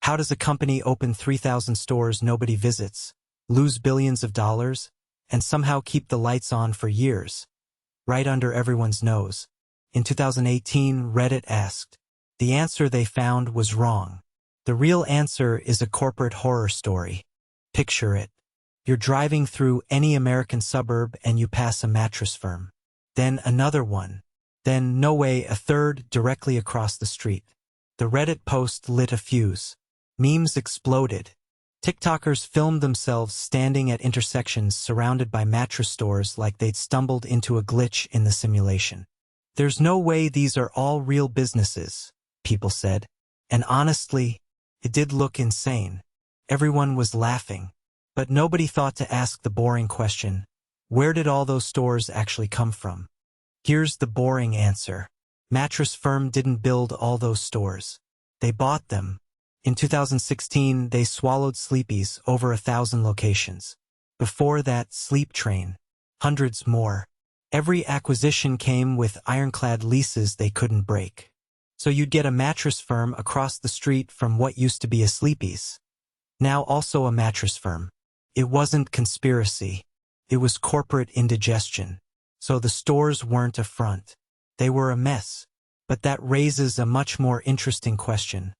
How does a company open 3,000 stores nobody visits, lose billions of dollars, and somehow keep the lights on for years, right under everyone's nose? In 2018, Reddit asked. The answer they found was wrong. The real answer is a corporate horror story. Picture it. You're driving through any American suburb and you pass a Mattress Firm. Then another one. Then, no way, a third directly across the street. The Reddit post lit a fuse. Memes exploded. TikTokers filmed themselves standing at intersections surrounded by mattress stores like they'd stumbled into a glitch in the simulation. There's no way these are all real businesses, people said. And honestly, it did look insane. Everyone was laughing. But nobody thought to ask the boring question, where did all those stores actually come from? Here's the boring answer. Mattress Firm didn't build all those stores. They bought them. In 2016, they swallowed Sleepy's, over 1,000 locations. Before that, Sleep Train. Hundreds more. Every acquisition came with ironclad leases they couldn't break. So you'd get a Mattress Firm across the street from what used to be a Sleepy's. Now also a Mattress Firm. It wasn't conspiracy. It was corporate indigestion. So the stores weren't a front. They were a mess. But that raises a much more interesting question.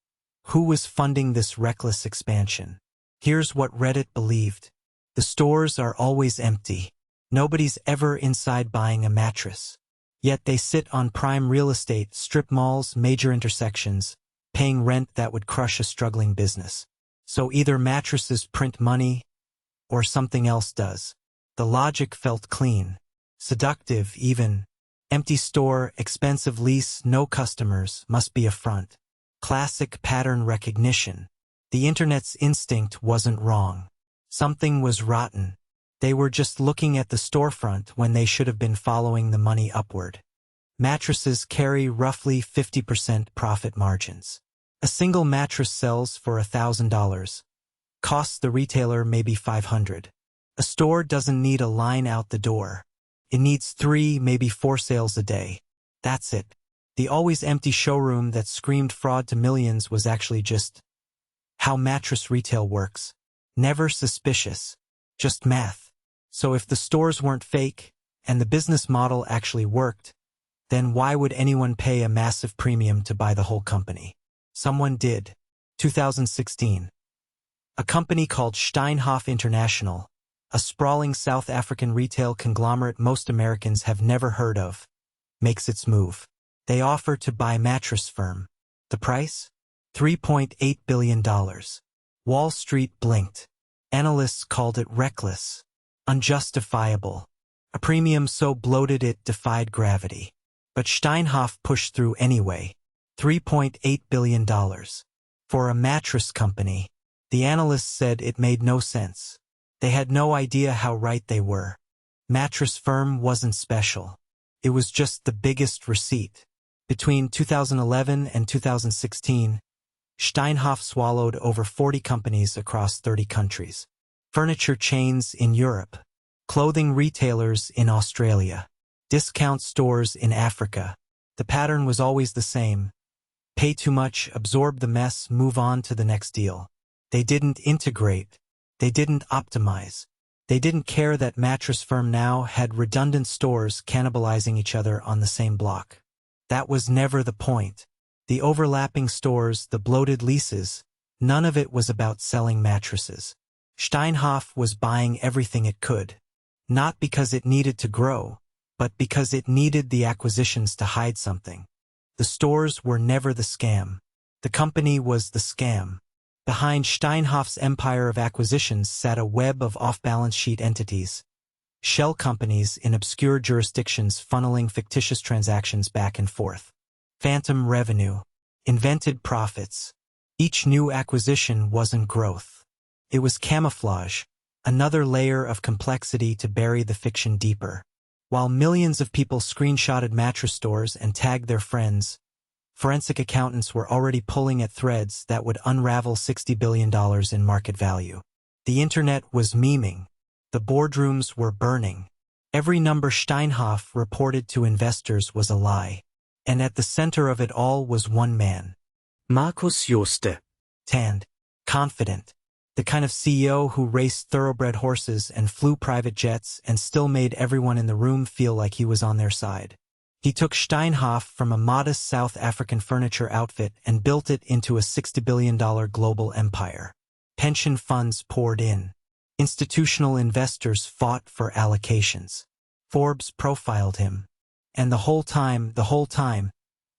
Who was funding this reckless expansion? Here's what Reddit believed. The stores are always empty. Nobody's ever inside buying a mattress. Yet they sit on prime real estate, strip malls, major intersections, paying rent that would crush a struggling business. So either mattresses print money, or something else does. The logic felt clean. Seductive, even. Empty store, expensive lease, no customers, must be a front. Classic pattern recognition. The internet's instinct wasn't wrong. Something was rotten. They were just looking at the storefront when they should have been following the money upward. Mattresses carry roughly 50% profit margins. A single mattress sells for $1,000. Costs the retailer maybe $500. A store doesn't need a line out the door. It needs 3, maybe 4 sales a day. That's it. The always empty showroom that screamed fraud to millions was actually just how mattress retail works. Never suspicious. Just math. So if the stores weren't fake, and the business model actually worked, then why would anyone pay a massive premium to buy the whole company? Someone did. 2016. A company called Steinhoff International, a sprawling South African retail conglomerate most Americans have never heard of, makes its move. They offer to buy Mattress Firm. The price? $3.8 billion. Wall Street blinked. Analysts called it reckless, unjustifiable, a premium so bloated it defied gravity. But Steinhoff pushed through anyway. $3.8 billion. For a mattress company. The analysts said it made no sense. They had no idea how right they were. Mattress Firm wasn't special. It was just the biggest receipt. Between 2011 and 2016, Steinhoff swallowed over 40 companies across 30 countries. Furniture chains in Europe. Clothing retailers in Australia. Discount stores in Africa. The pattern was always the same. Pay too much, absorb the mess, move on to the next deal. They didn't integrate. They didn't optimize. They didn't care that Mattress Firm now had redundant stores cannibalizing each other on the same block. That was never the point. The overlapping stores, the bloated leases, none of it was about selling mattresses. Steinhoff was buying everything it could. Not because it needed to grow, but because it needed the acquisitions to hide something. The stores were never the scam. The company was the scam. Behind Steinhoff's empire of acquisitions sat a web of off-balance sheet entities, shell companies in obscure jurisdictions funneling fictitious transactions back and forth. Phantom revenue. Invented profits. Each new acquisition wasn't growth. It was camouflage, another layer of complexity to bury the fiction deeper. While millions of people screenshotted mattress stores and tagged their friends, forensic accountants were already pulling at threads that would unravel $60 billion in market value. The internet was memeing. The boardrooms were burning. Every number Steinhoff reported to investors was a lie. And at the center of it all was one man. Markus Jooste. Tanned. confident. The kind of CEO who raced thoroughbred horses and flew private jets and still made everyone in the room feel like he was on their side. He took Steinhoff from a modest South African furniture outfit and built it into a $60 billion global empire. Pension funds poured in. Institutional investors fought for allocations. Forbes profiled him. And the whole time,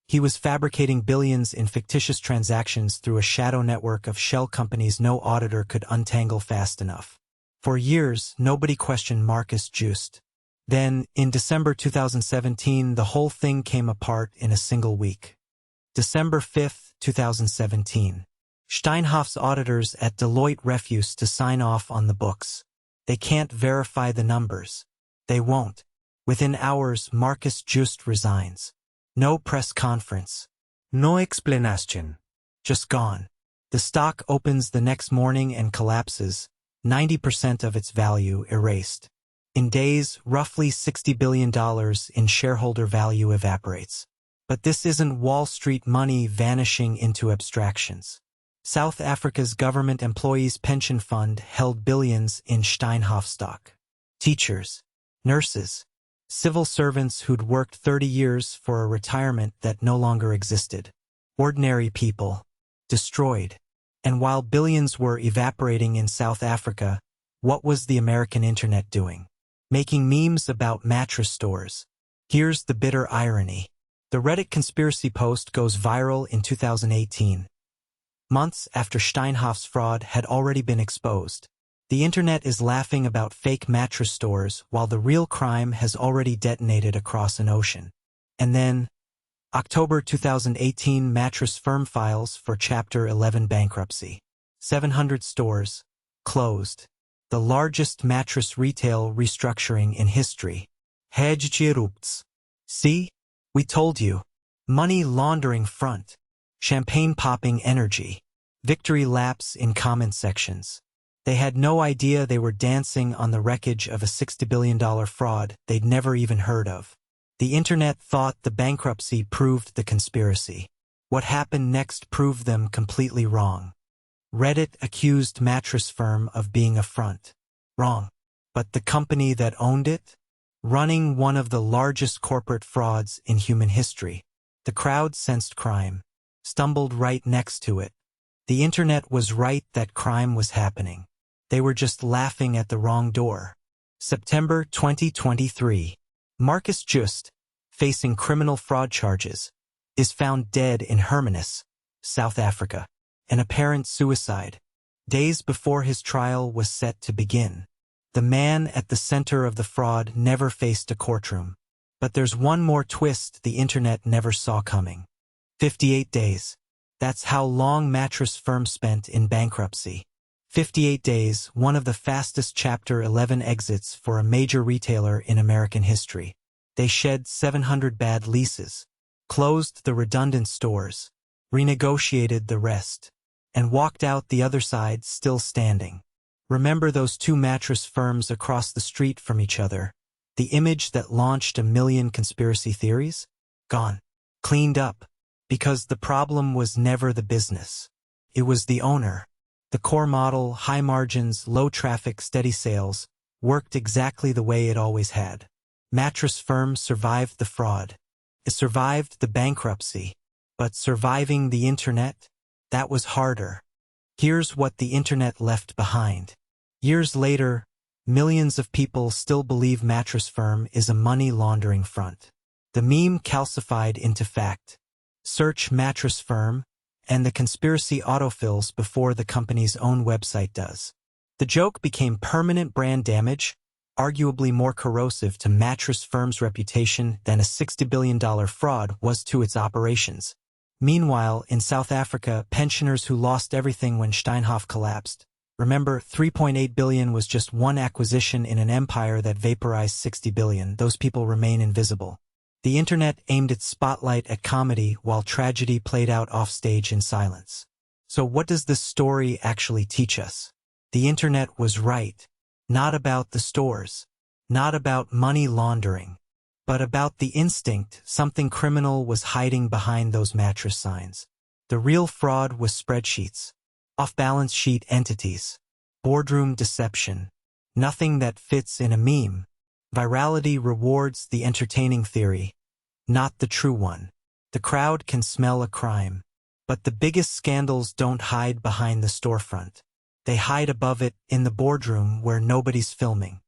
he was fabricating billions in fictitious transactions through a shadow network of shell companies no auditor could untangle fast enough. For years, nobody questioned Markus Jooste. Then, in December 2017, the whole thing came apart in a single week. December 5, 2017. Steinhoff's auditors at Deloitte refused to sign off on the books. They can't verify the numbers. They won't. Within hours, Markus Jooste resigns. No press conference. No explanation. Just gone. The stock opens the next morning and collapses, 90% of its value erased. In days, roughly $60 billion in shareholder value evaporates. But this isn't Wall Street money vanishing into abstractions. South Africa's government employees' pension fund held billions in Steinhoff stock. Teachers, nurses, civil servants who'd worked 30 years for a retirement that no longer existed. Ordinary people. Destroyed. And while billions were evaporating in South Africa, what was the American internet doing? Making memes about mattress stores. Here's the bitter irony. The Reddit conspiracy post goes viral in 2018. Months after Steinhoff's fraud had already been exposed. The internet is laughing about fake mattress stores while the real crime has already detonated across an ocean. And then, October 2018, Mattress Firm files for Chapter 11 bankruptcy. 700 stores, closed. The largest mattress retail restructuring in history. Hermanus. See? We told you. Money laundering front. Champagne popping energy. Victory laps in comment sections. They had no idea they were dancing on the wreckage of a $60 billion fraud they'd never even heard of. The internet thought the bankruptcy proved the conspiracy. What happened next proved them completely wrong. Reddit accused Mattress Firm of being a front. Wrong. But the company that owned it? Running one of the largest corporate frauds in human history. The crowd sensed crime. Stumbled right next to it. The internet was right that crime was happening. They were just laughing at the wrong door. September 2023. Markus Jooste, facing criminal fraud charges, is found dead in Hermanus, South Africa. An apparent suicide. Days before his trial was set to begin. The man at the center of the fraud never faced a courtroom. But there's one more twist the internet never saw coming. 58 days. That's how long Mattress Firm spent in bankruptcy. 58 days, one of the fastest Chapter 11 exits for a major retailer in American history. They shed 700 bad leases, closed the redundant stores, renegotiated the rest, and walked out the other side still standing. Remember those two mattress firms across the street from each other? The image that launched a million conspiracy theories? Gone. Cleaned up. Because the problem was never the business. It was the owner. The core model, high margins, low traffic, steady sales, worked exactly the way it always had. Mattress Firm survived the fraud. It survived the bankruptcy. But surviving the internet? That was harder. Here's what the internet left behind. Years later, millions of people still believe Mattress Firm is a money laundering front. The meme calcified into fact. Search Mattress Firm, and the conspiracy autofills before the company's own website does. The joke became permanent brand damage, arguably more corrosive to Mattress Firm's reputation than a $60 billion fraud was to its operations. Meanwhile, in South Africa, pensioners who lost everything when Steinhoff collapsed. Remember, $3.8 billion was just one acquisition in an empire that vaporized $60 billion. Those people remain invisible. The internet aimed its spotlight at comedy while tragedy played out offstage in silence. So what does this story actually teach us? The internet was right. Not about the stores. Not about money laundering. But about the instinct something criminal was hiding behind those mattress signs. The real fraud was spreadsheets. Off-balance sheet entities. Boardroom deception. Nothing that fits in a meme. Virality rewards the entertaining theory, not the true one. The crowd can smell a crime. But the biggest scandals don't hide behind the storefront. They hide above it in the boardroom where nobody's filming.